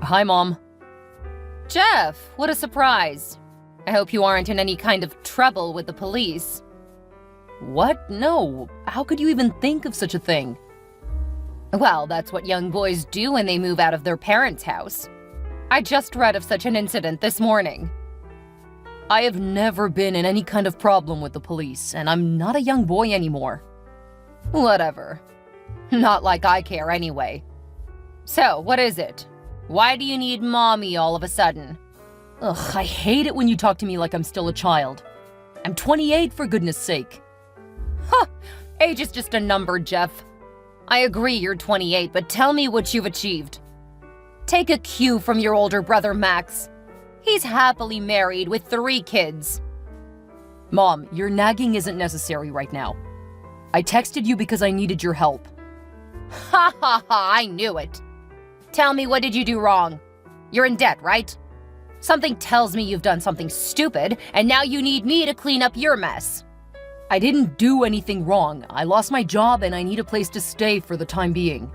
Hi, Mom. Jeff, what a surprise. I hope you aren't in any kind of trouble with the police. What? No. How could you even think of such a thing? Well, that's what young boys do when they move out of their parents' house. I just read of such an incident this morning. I have never been in any kind of problem with the police, and I'm not a young boy anymore. Whatever. Not like I care anyway. So, what is it? Why do you need Mommy all of a sudden? Ugh, I hate it when you talk to me like I'm still a child. I'm 28, for goodness sake. Huh, age is just a number, Jeff. I agree you're 28, but tell me what you've achieved. Take a cue from your older brother, Max. He's happily married with 3 kids. Mom, your nagging isn't necessary right now. I texted you because I needed your help. Ha ha ha, I knew it. Tell me, what did you do wrong? You're in debt, right? Something tells me you've done something stupid, and now you need me to clean up your mess. I didn't do anything wrong. I lost my job and I need a place to stay for the time being.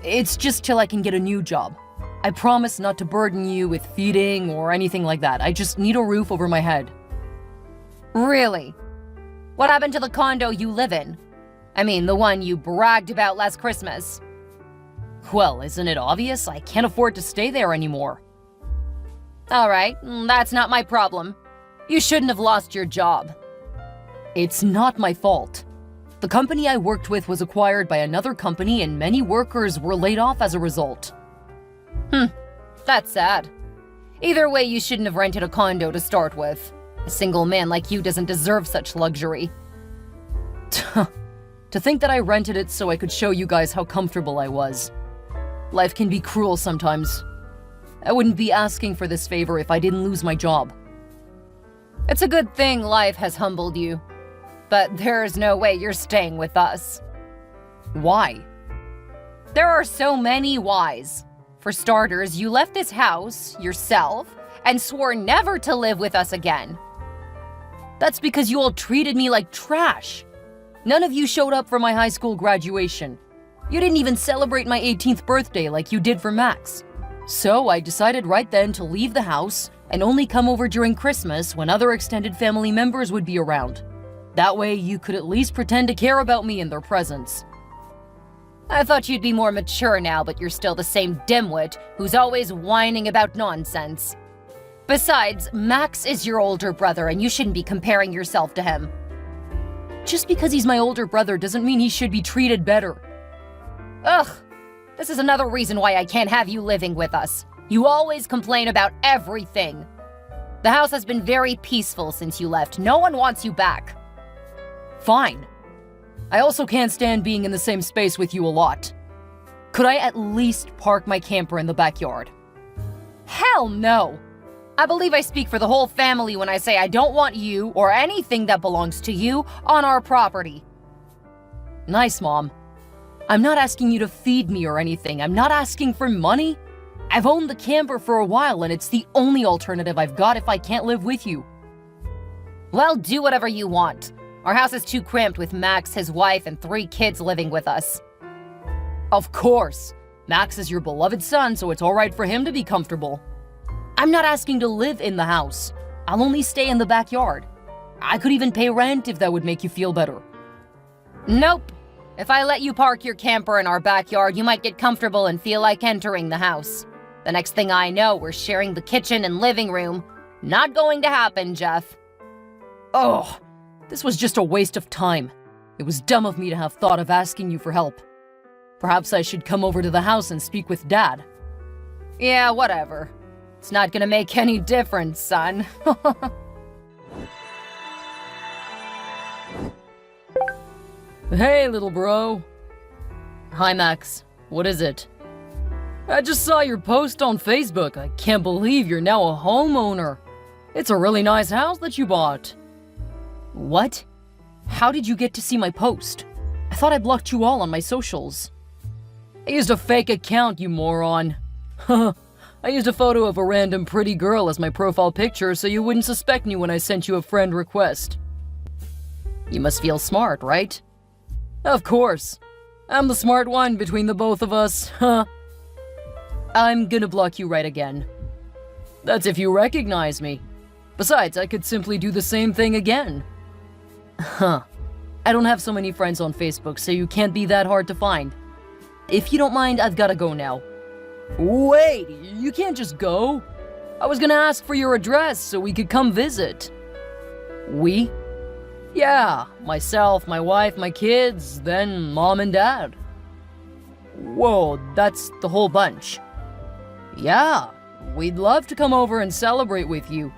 It's just till I can get a new job. I promise not to burden you with feeding or anything like that. I just need a roof over my head. Really? What happened to the condo you live in? I mean, the one you bragged about last Christmas. Well, isn't it obvious? I can't afford to stay there anymore. All right, that's not my problem. You shouldn't have lost your job. It's not my fault. The company I worked with was acquired by another company and many workers were laid off as a result. That's sad. Either way, you shouldn't have rented a condo to start with. A single man like you doesn't deserve such luxury. To think that I rented it so I could show you guys how comfortable I was. Life can be cruel sometimes. I wouldn't be asking for this favor if I didn't lose my job. It's a good thing life has humbled you. But there's no way you're staying with us. Why? There are so many whys. For starters, you left this house, yourself, and swore never to live with us again. That's because you all treated me like trash. None of you showed up for my high school graduation. You didn't even celebrate my 18th birthday like you did for Max. So I decided right then to leave the house and only come over during Christmas when other extended family members would be around. That way you could at least pretend to care about me in their presence. I thought you'd be more mature now, but you're still the same dimwit who's always whining about nonsense. Besides, Max is your older brother and you shouldn't be comparing yourself to him. Just because he's my older brother doesn't mean he should be treated better. Ugh, this is another reason why I can't have you living with us. You always complain about everything. The house has been very peaceful since you left. No one wants you back. Fine. I also can't stand being in the same space with you a lot. Could I at least park my camper in the backyard? Hell no! I believe I speak for the whole family when I say I don't want you, or anything that belongs to you, on our property. Nice, Mom. I'm not asking you to feed me or anything. I'm not asking for money. I've owned the camper for a while and it's the only alternative I've got if I can't live with you. Well, do whatever you want. Our house is too cramped with Max, his wife, and 3 kids living with us. Of course. Max is your beloved son, so it's alright for him to be comfortable. I'm not asking to live in the house. I'll only stay in the backyard. I could even pay rent if that would make you feel better. Nope. If I let you park your camper in our backyard, you might get comfortable and feel like entering the house. The next thing I know, we're sharing the kitchen and living room. Not going to happen, Jeff. Oh, this was just a waste of time. It was dumb of me to have thought of asking you for help. Perhaps I should come over to the house and speak with Dad. Yeah, whatever. It's not gonna make any difference, son. Hey, little bro. Hi, Max. What is it? I just saw your post on Facebook. I can't believe you're now a homeowner. It's a really nice house that you bought. What? How did you get to see my post? I thought I blocked you all on my socials. I used a fake account, you moron. I used a photo of a random pretty girl as my profile picture so you wouldn't suspect me when I sent you a friend request. You must feel smart, right? Of course. I'm the smart one between the both of us, huh? I'm gonna block you right again. That's if you recognize me. Besides, I could simply do the same thing again. Huh. I don't have so many friends on Facebook, so you can't be that hard to find. If you don't mind, I've gotta go now. Wait, you can't just go. I was gonna ask for your address so we could come visit. We? Yeah, myself, my wife, my kids, then mom and dad. Whoa, that's the whole bunch. Yeah, we'd love to come over and celebrate with you.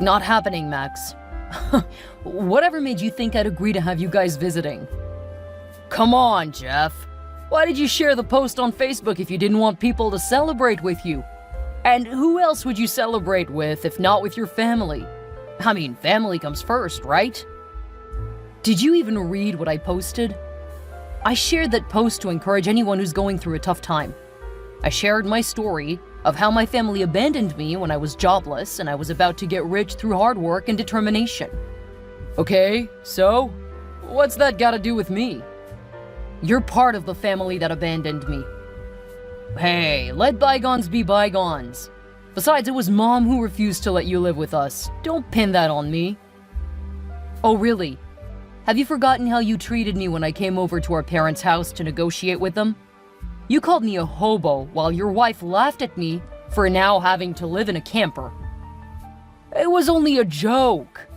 Not happening, Max. Whatever made you think I'd agree to have you guys visiting? Come on, Jeff. Why did you share the post on Facebook if you didn't want people to celebrate with you? And who else would you celebrate with if not with your family? I mean, family comes first, right? Did you even read what I posted? I shared that post to encourage anyone who's going through a tough time. I shared my story of how my family abandoned me when I was jobless and I was about to get rich through hard work and determination. Okay, so what's that gotta do with me? You're part of the family that abandoned me. Hey, let bygones be bygones. Besides, it was Mom who refused to let you live with us. Don't pin that on me. Oh, really? Have you forgotten how you treated me when I came over to our parents' house to negotiate with them? You called me a hobo while your wife laughed at me for now having to live in a camper. It was only a joke.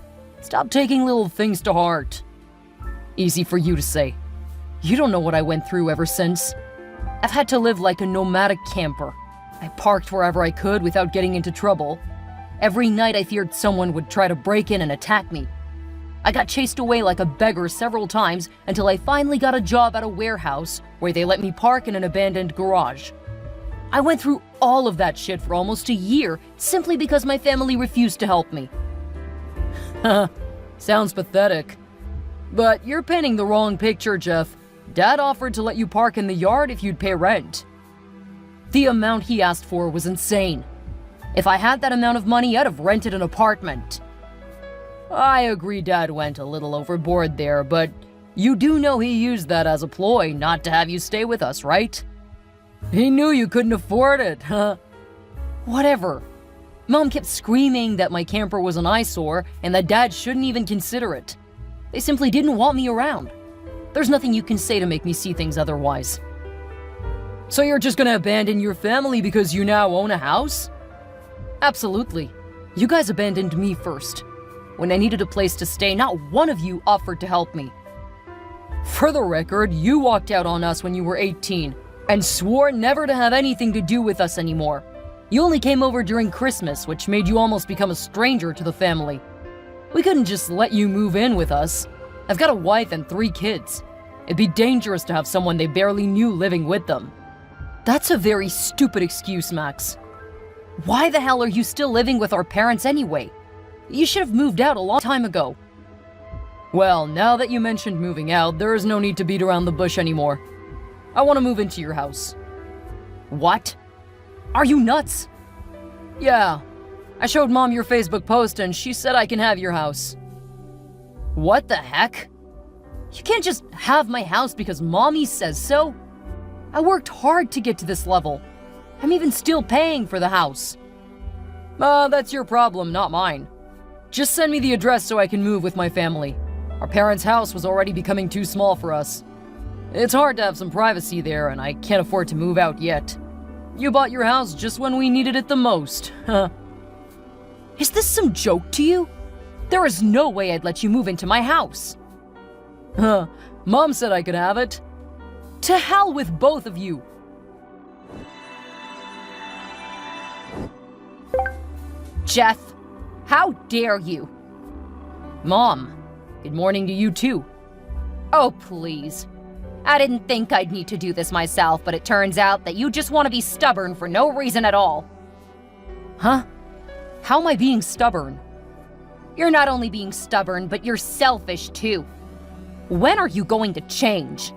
Stop taking little things to heart. Easy for you to say. You don't know what I went through ever since. I've had to live like a nomadic camper. I parked wherever I could without getting into trouble. Every night I feared someone would try to break in and attack me. I got chased away like a beggar several times until I finally got a job at a warehouse where they let me park in an abandoned garage. I went through all of that shit for almost a year simply because my family refused to help me. Sounds pathetic. But you're painting the wrong picture, Jeff. Dad offered to let you park in the yard if you'd pay rent. The amount he asked for was insane. If I had that amount of money, I'd have rented an apartment. I agree Dad went a little overboard there, but you do know he used that as a ploy not to have you stay with us, right? He knew you couldn't afford it, huh? Whatever. Mom kept screaming that my camper was an eyesore and that Dad shouldn't even consider it. They simply didn't want me around. There's nothing you can say to make me see things otherwise. So you're just gonna abandon your family because you now own a house? Absolutely. You guys abandoned me first. When I needed a place to stay, not one of you offered to help me. For the record, you walked out on us when you were 18 and swore never to have anything to do with us anymore. You only came over during Christmas, which made you almost become a stranger to the family. We couldn't just let you move in with us. I've got a wife and 3 kids. It'd be dangerous to have someone they barely knew living with them. That's a very stupid excuse, Max. Why the hell are you still living with our parents anyway? You should have moved out a long time ago. Well, now that you mentioned moving out, there is no need to beat around the bush anymore. I want to move into your house. What? Are you nuts? Yeah. I showed Mom your Facebook post and she said I can have your house. What the heck? You can't just have my house because Mommy says so. I worked hard to get to this level. I'm even still paying for the house. That's your problem, not mine. Just send me the address so I can move with my family. Our parents' house was already becoming too small for us. It's hard to have some privacy there, and I can't afford to move out yet. You bought your house just when we needed it the most, huh? Is this some joke to you? There is no way I'd let you move into my house. Huh, Mom said I could have it. To hell with both of you. Jeff, how dare you? Mom, good morning to you too. Oh, please. I didn't think I'd need to do this myself, but it turns out that you just want to be stubborn for no reason at all. Huh? How am I being stubborn? You're not only being stubborn, but you're selfish too. When are you going to change?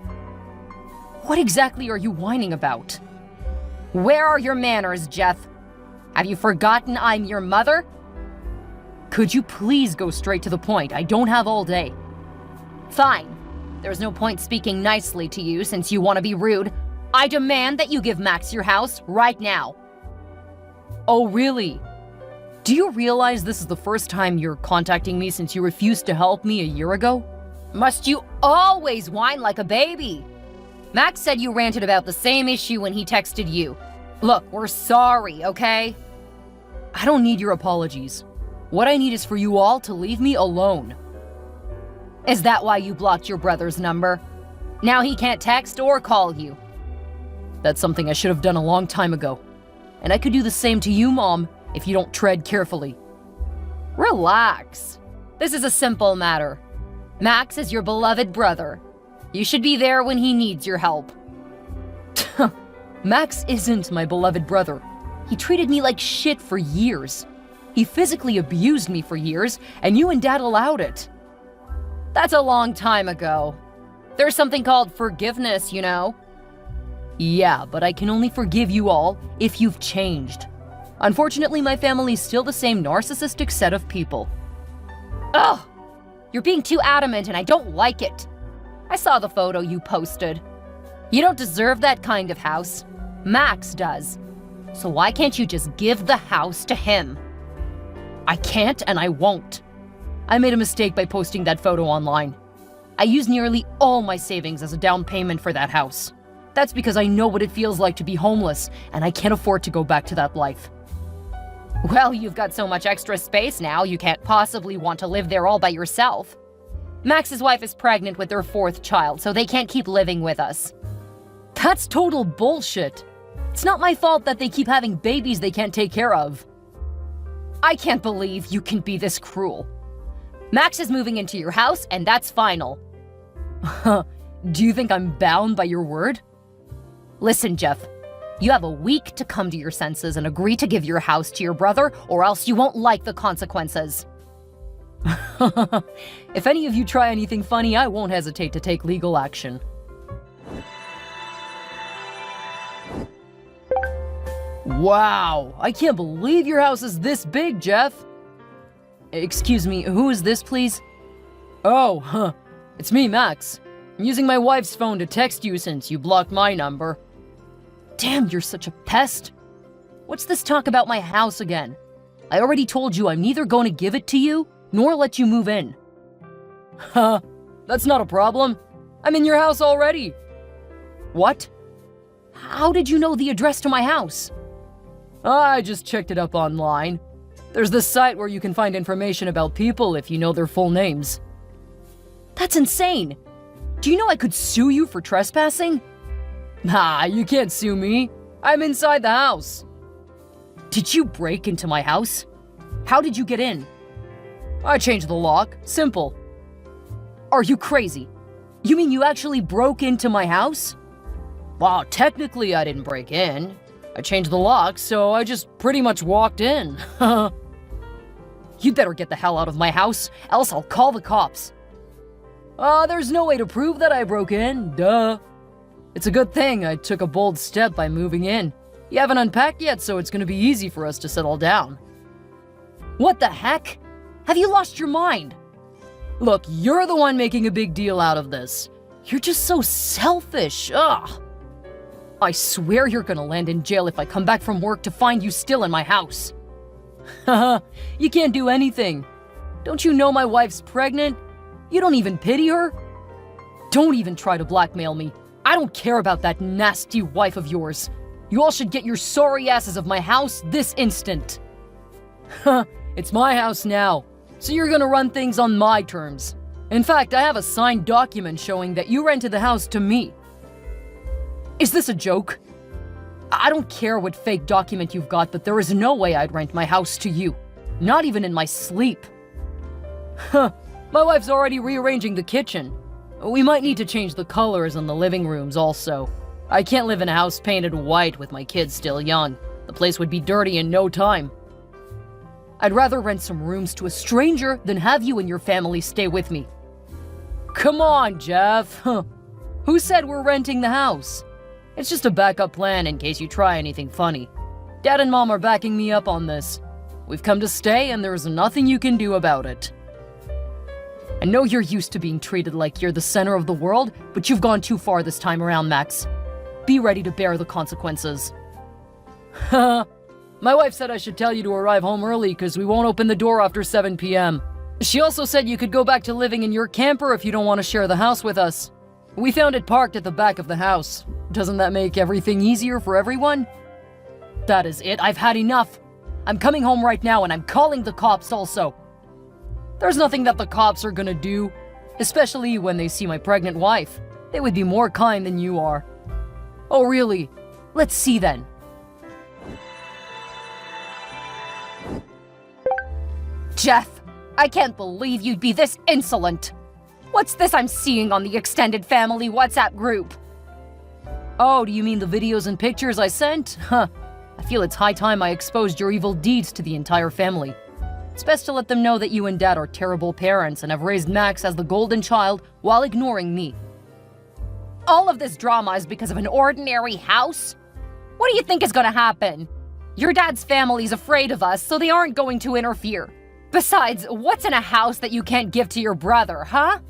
What exactly are you whining about? Where are your manners, Jeff? Have you forgotten I'm your mother? Could you please go straight to the point? I don't have all day. Fine. There's no point speaking nicely to you since you want to be rude. I demand that you give Max your house right now. Oh, really? Do you realize this is the first time you're contacting me since you refused to help me a year ago? Must you always whine like a baby? Max said you ranted about the same issue when he texted you. Look, we're sorry, okay? I don't need your apologies. What I need is for you all to leave me alone. Is that why you blocked your brother's number? Now he can't text or call you. That's something I should have done a long time ago. And I could do the same to you, Mom, if you don't tread carefully. Relax. This is a simple matter. Max is your beloved brother. You should be there when he needs your help. Max isn't my beloved brother. He treated me like shit for years. He physically abused me for years, and you and Dad allowed it. That's a long time ago. There's something called forgiveness, you know. Yeah, but I can only forgive you all if you've changed. Unfortunately, my family's still the same narcissistic set of people. Ugh! You're being too adamant and I don't like it. I saw the photo you posted. You don't deserve that kind of house. Max does. So why can't you just give the house to him? I can't and I won't. I made a mistake by posting that photo online. I used nearly all my savings as a down payment for that house. That's because I know what it feels like to be homeless, and I can't afford to go back to that life. Well, you've got so much extra space now, you can't possibly want to live there all by yourself. Max's wife is pregnant with their 4th child, so they can't keep living with us. That's total bullshit. It's not my fault that they keep having babies they can't take care of. I can't believe you can be this cruel. Max is moving into your house, and that's final. Do you think I'm bound by your word? Listen, Jeff. You have a week to come to your senses and agree to give your house to your brother, or else you won't like the consequences. If any of you try anything funny, I won't hesitate to take legal action. Wow, I can't believe your house is this big, Jeff. Excuse me, who is this, please? Oh, it's me, Max. I'm using my wife's phone to text you since you blocked my number. Damn, you're such a pest. What's this talk about my house again? I already told you I'm neither going to give it to you, nor let you move in. That's not a problem. I'm in your house already. What? How did you know the address to my house? I just checked it up online. There's this site where you can find information about people if you know their full names. That's insane. Do you know I could sue you for trespassing? Nah, you can't sue me. I'm inside the house. Did you break into my house? How did you get in? I changed the lock. Simple. Are you crazy? You mean you actually broke into my house? Well, technically I didn't break in. I changed the lock, so I just pretty much walked in. You'd better get the hell out of my house, else I'll call the cops. There's no way to prove that I broke in, duh. It's a good thing I took a bold step by moving in. You haven't unpacked yet, so it's gonna be easy for us to settle down. What the heck? Have you lost your mind? Look, you're the one making a big deal out of this. You're just so selfish, ugh. I swear you're gonna land in jail if I come back from work to find you still in my house. Haha, you can't do anything. Don't you know my wife's pregnant? You don't even pity her? Don't even try to blackmail me. I don't care about that nasty wife of yours. You all should get your sorry asses of my house this instant. It's my house now, so you're gonna run things on my terms. In fact, I have a signed document showing that you rented the house to me. Is this a joke? I don't care what fake document you've got, but there is no way I'd rent my house to you. Not even in my sleep. My wife's already rearranging the kitchen. We might need to change the colors in the living rooms also. I can't live in a house painted white with my kids still young. The place would be dirty in no time. I'd rather rent some rooms to a stranger than have you and your family stay with me. Come on, Jeff. Who said we're renting the house? It's just a backup plan in case you try anything funny. Dad and Mom are backing me up on this. We've come to stay and there's nothing you can do about it. I know you're used to being treated like you're the center of the world, but you've gone too far this time around, Max. be ready to bear the consequences. My wife said I should tell you to arrive home early because we won't open the door after 7 p.m. She also said you could go back to living in your camper if you don't want to share the house with us. We found it parked at the back of the house. Doesn't that make everything easier for everyone? That is it. I've had enough. I'm coming home right now and I'm calling the cops also. There's nothing that the cops are gonna do, especially when they see my pregnant wife. They would be more kind than you are. Oh, really? Let's see then. Jeff, I can't believe you'd be this insolent. What's this I'm seeing on the extended family WhatsApp group? Oh, do you mean the videos and pictures I sent? Huh. I feel it's high time I exposed your evil deeds to the entire family. It's best to let them know that you and Dad are terrible parents and have raised Max as the golden child while ignoring me. All of this drama is because of an ordinary house? What do you think is gonna happen? Your dad's family's afraid of us, so they aren't going to interfere. Besides, what's in a house that you can't give to your brother, huh?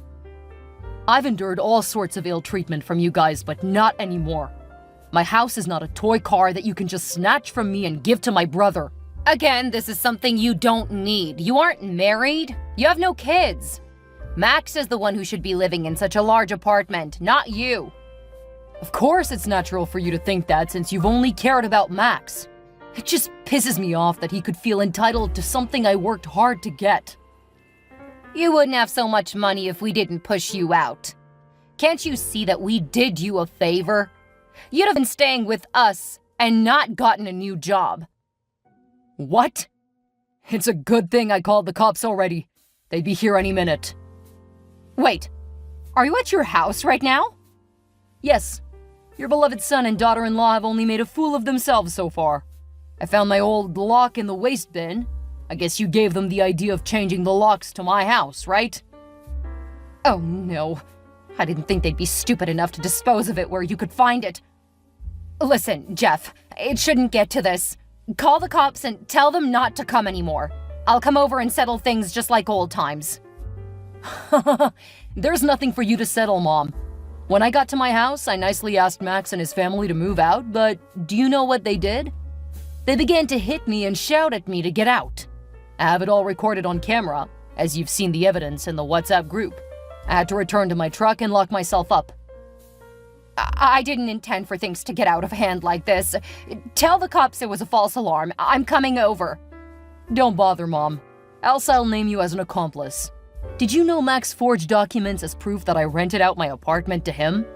I've endured all sorts of ill treatment from you guys, but not anymore. My house is not a toy car that you can just snatch from me and give to my brother. Again, this is something you don't need. You aren't married. You have no kids. Max is the one who should be living in such a large apartment, not you. Of course it's natural for you to think that since you've only cared about Max. It just pisses me off that he could feel entitled to something I worked hard to get. You wouldn't have so much money if we didn't push you out. Can't you see that we did you a favor? You'd have been staying with us and not gotten a new job. What? It's a good thing I called the cops already. They'd be here any minute. Wait, are you at your house right now? Yes. Your beloved son and daughter-in-law have only made a fool of themselves so far. I found my old lock in the waste bin. I guess you gave them the idea of changing the locks to my house, right? Oh no. I didn't think they'd be stupid enough to dispose of it where you could find it. Listen, Jeff, it shouldn't get to this. Call the cops and tell them not to come anymore. I'll come over and settle things just like old times. There's nothing for you to settle, Mom. When I got to my house, I nicely asked Max and his family to move out, but do you know what they did? They began to hit me and shout at me to get out. I have it all recorded on camera, as you've seen the evidence in the WhatsApp group. I had to return to my truck and lock myself up. I didn't intend for things to get out of hand like this. Tell the cops it was a false alarm. I'm coming over. Don't bother, Mom. Else I'll name you as an accomplice. Did you know Max forged documents as proof that I rented out my apartment to him?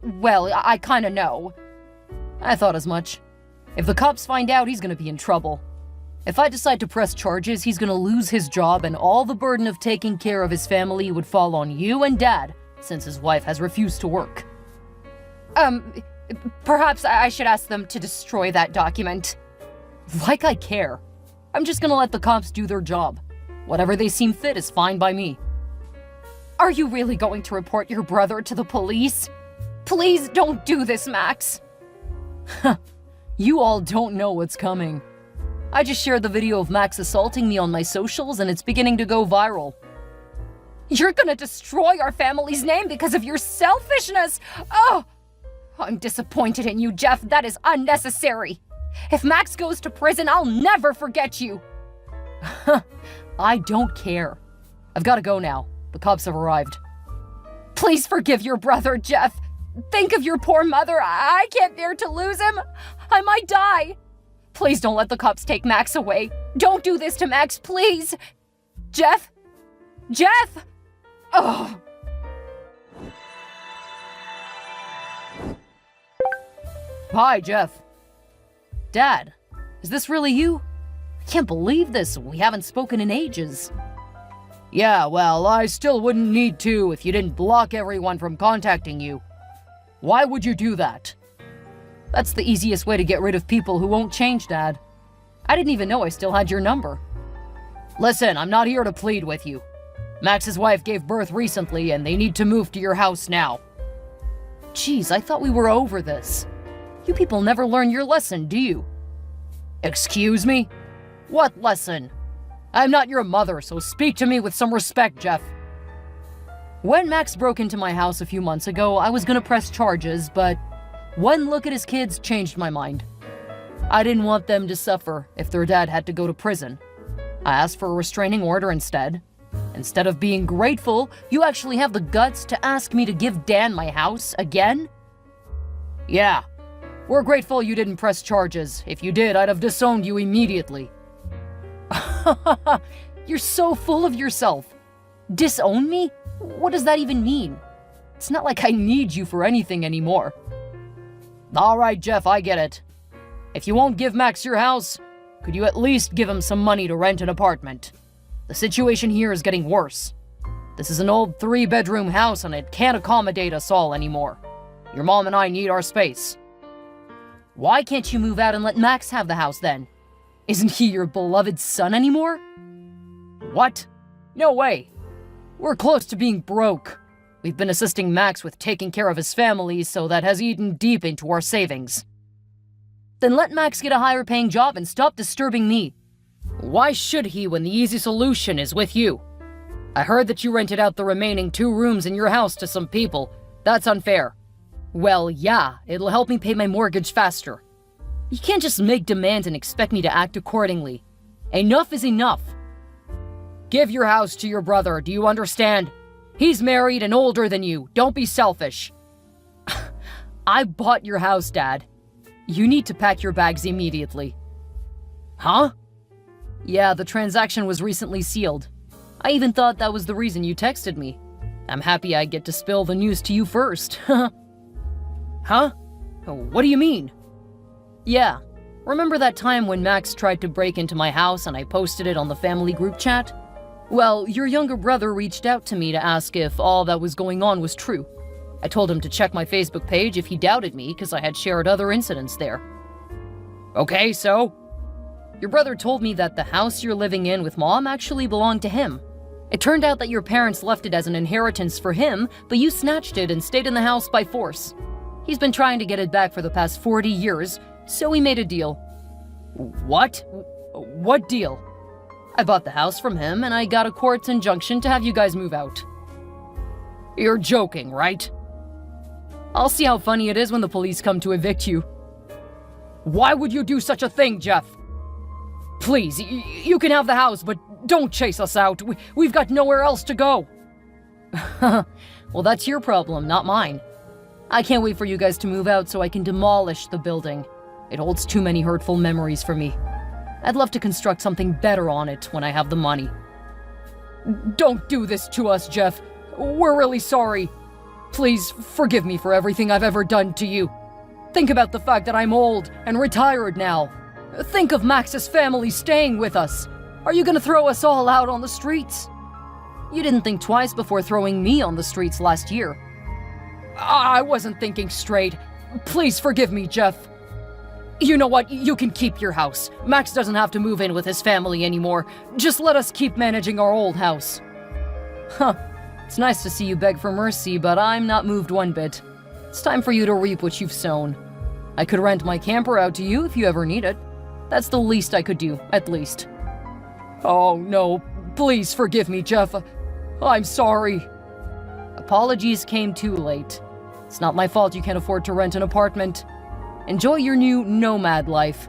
Well, I kinda know. I thought as much. If the cops find out, he's gonna be in trouble. If I decide to press charges, he's gonna lose his job and all the burden of taking care of his family would fall on you and Dad, since his wife has refused to work. Perhaps I should ask them to destroy that document. Like I care. I'm just gonna let the cops do their job. Whatever they seem fit is fine by me. Are you really going to report your brother to the police? Please don't do this, Max. You all don't know what's coming. I just shared the video of Max assaulting me on my socials and it's beginning to go viral. You're gonna destroy our family's name because of your selfishness! Oh! I'm disappointed in you, Jeff. That is unnecessary. If Max goes to prison, I'll never forget you. I don't care. I've got to go now. The cops have arrived. Please forgive your brother, Jeff. Think of your poor mother. I can't bear to lose him. I might die. Please don't let the cops take Max away. Don't do this to Max, please. Jeff? Jeff! Oh. Hi, Jeff. Dad, is this really you? I can't believe this. We haven't spoken in ages. Yeah, well, I still wouldn't need to if you didn't block everyone from contacting you. Why would you do that? That's the easiest way to get rid of people who won't change, Dad. I didn't even know I still had your number. Listen, I'm not here to plead with you. Max's wife gave birth recently and they need to move to your house now. Jeez, I thought we were over this. You people never learn your lesson, do you? Excuse me? What lesson? I'm not your mother, so speak to me with some respect, Jeff. When Max broke into my house a few months ago, I was gonna press charges, but one look at his kids changed my mind. I didn't want them to suffer if their dad had to go to prison. I asked for a restraining order instead. Instead of being grateful, you actually have the guts to ask me to give Dan my house again? Yeah, we're grateful you didn't press charges. If you did, I'd have disowned you immediately. You're so full of yourself. Disown me? What does that even mean? It's not like I need you for anything anymore. All right, Jeff, I get it. If you won't give Max your house, could you at least give him some money to rent an apartment? The situation here is getting worse. This is an old 3-bedroom house and it can't accommodate us all anymore. Your mom and I need our space. Why can't you move out and let Max have the house then? Isn't he your beloved son anymore? What? No way. We're close to being broke. We've been assisting Max with taking care of his family, so that has eaten deep into our savings. Then let Max get a higher paying job and stop disturbing me. Why should he when the easy solution is with you? I heard that you rented out the remaining 2 rooms in your house to some people. That's unfair. Well, yeah, it'll help me pay my mortgage faster. You can't just make demands and expect me to act accordingly. Enough is enough. Give your house to your brother, do you understand? He's married and older than you. Don't be selfish. I bought your house, Dad. You need to pack your bags immediately. Huh? Yeah, the transaction was recently sealed. I even thought that was the reason you texted me. I'm happy I get to spill the news to you first. Huh? What do you mean? Yeah, remember that time when Max tried to break into my house and I posted it on the family group chat? Well, your younger brother reached out to me to ask if all that was going on was true. I told him to check my Facebook page if he doubted me because I had shared other incidents there. Okay, so? Your brother told me that the house you're living in with Mom actually belonged to him. It turned out that your parents left it as an inheritance for him, but you snatched it and stayed in the house by force. He's been trying to get it back for the past 40 years, so we made a deal. What? What deal? I bought the house from him and I got a court's injunction to have you guys move out. You're joking, right? I'll see how funny it is when the police come to evict you. Why would you do such a thing, Jeff? Please, you can have the house, but don't chase us out. We've got nowhere else to go. Well, that's your problem, not mine. I can't wait for you guys to move out so I can demolish the building. It holds too many hurtful memories for me. I'd love to construct something better on it when I have the money. Don't do this to us, Jeff. We're really sorry. Please forgive me for everything I've ever done to you. Think about the fact that I'm old and retired now. Think of Max's family staying with us. Are you gonna throw us all out on the streets? You didn't think twice before throwing me on the streets last year. I wasn't thinking straight. Please forgive me, Jeff. You know what? You can keep your house. Max doesn't have to move in with his family anymore. Just let us keep managing our old house. Huh. It's nice to see you beg for mercy, but I'm not moved one bit. It's time for you to reap what you've sown. I could rent my camper out to you if you ever need it. That's the least I could do, at least. Oh, no. Please forgive me, Jeff. I'm sorry. Apologies came too late. It's not my fault you can't afford to rent an apartment. Enjoy your new nomad life.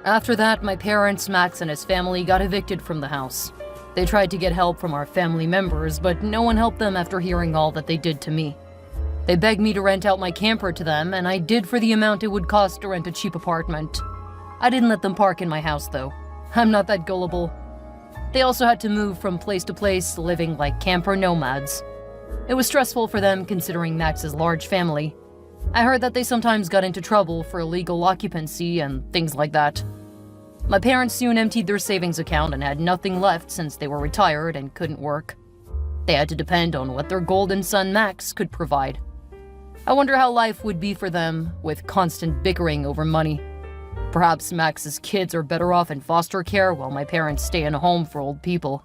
After that, my parents, Max, and his family got evicted from the house. They tried to get help from our family members, but no one helped them after hearing all that they did to me. They begged me to rent out my camper to them, and I did for the amount it would cost to rent a cheap apartment. I didn't let them park in my house, though. I'm not that gullible. They also had to move from place to place, living like camper nomads. It was stressful for them considering Max's large family. I heard that they sometimes got into trouble for illegal occupancy and things like that. My parents soon emptied their savings account and had nothing left since they were retired and couldn't work. They had to depend on what their golden son Max could provide. I wonder how life would be for them with constant bickering over money. Perhaps Max's kids are better off in foster care while my parents stay in a home for old people.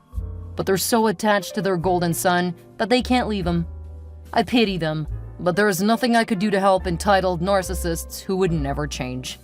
But they're so attached to their golden son that they can't leave him. I pity them, but there is nothing I could do to help entitled narcissists who would never change.